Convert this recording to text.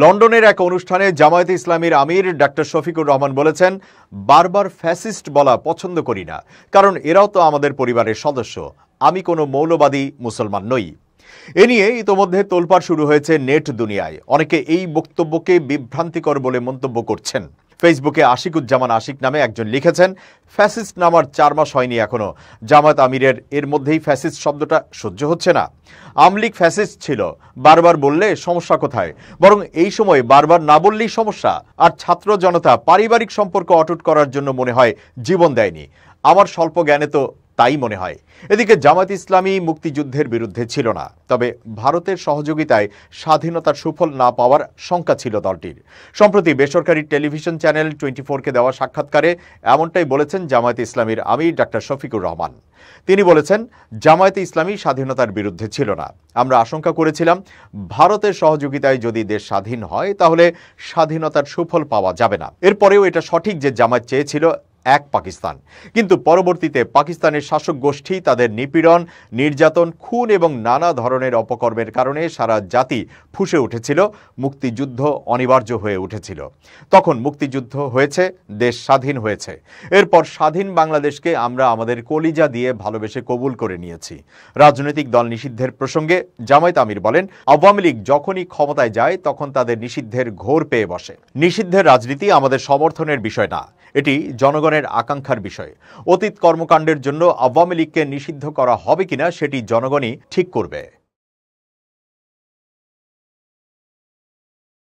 লন্ডনের এক অনুষ্ঠানে জামায়াতে ইসলামীর আমির ডাক্তার শফিকুর রহমান বলেছেন, বারবার ফ্যাসিস্ট বলা পছন্দ করি না, কারণ এরাও তো আমাদের পরিবারের সদস্য। আমি কোনো মৌলবাদী মুসলমান নই। এ নিয়ে ইতোমধ্যে তোলপাড় শুরু হয়েছে নেট দুনিয়ায়। অনেকে এই বক্তব্যকে বিভ্রান্তিকর বলে মন্তব্য করছেন। ফেসবুকে আশিকুজ্জামান আশিক নামে একজন লিখেছেন, ফ্যাসিস্ট নামার 4 মাস হয়নি এখনো, জামায়াত আমিরের এর মধ্যেই ফ্যাসিস্ট শব্দটা সহ্য হচ্ছে না। আওয়ামী লীগ ফ্যাসিস্ট ছিল, বারবার বললে সমস্যা কোথায়? বরং এই সময় বারবার না বললেই সমস্যা। আর ছাত্র জনতা পারিবারিক সম্পর্ক অটুট করার জন্য মনে হয় জীবন দেয়নি। আমার স্বল্প জ্ঞানে তো তাই মনে হয়। এদিকে জামায়াত ইসলামী মুক্তিযুদ্ধের বিরুদ্ধে ছিল না, তবে ভারতের সহযোগিতায় স্বাধীনতার সুফল না পাওয়ার শঙ্কা ছিল দলটির। সম্প্রতি বেসরকারি টেলিভিশন চ্যানেল 24-কে দেওয়া সাক্ষাৎকারে এমনটাই বলেছেন জামায়াত ইসলামীর আমির ডাক্তার শফিকুর রহমান। তিনি বলেছেন, জামায়াতে ইসলামী স্বাধীনতার বিরুদ্ধে ছিল না। আমরা আশঙ্কা করেছিলাম, ভারতের সহযোগিতায় যদি দেশ স্বাধীন হয় তাহলে স্বাধীনতার সুফল পাওয়া যাবে না। এরপরেও এটা সঠিক যে জামায়াত চেয়েছিল এক পাকিস্তান, কিন্তু পরবর্তীতে পাকিস্তানের শাসক গোষ্ঠী তাদের নিপীড়ন, নির্যাতন, খুন এবং নানা ধরনের অপকর্মের কারণে সারা জাতি ফুঁসে উঠেছিল। মুক্তিযুদ্ধ অনিবার্য হয়ে উঠেছিল। তখন মুক্তিযুদ্ধ হয়েছে, দেশ স্বাধীন হয়েছে। এরপর স্বাধীন বাংলাদেশকে আমরা আমাদের কলিজা দিয়ে ভালোবেসে কবুল করে নিয়েছি। রাজনৈতিক দল নিষিদ্ধের প্রসঙ্গে জামায়াত আমির বলেন, আওয়ামী লীগ যখনই ক্ষমতায় যায় তখন তাদের নিষিদ্ধের ঘোর পেয়ে বসে। নিষিদ্ধের রাজনীতি আমাদের সমর্থনের বিষয় না, এটি জনগণের আকাঙ্ক্ষার বিষয়। অতীত কর্মকাণ্ডের জন্য আওয়ামী লীগকে নিষিদ্ধ করা হবে কিনা সেটি জনগণই ঠিক করবে।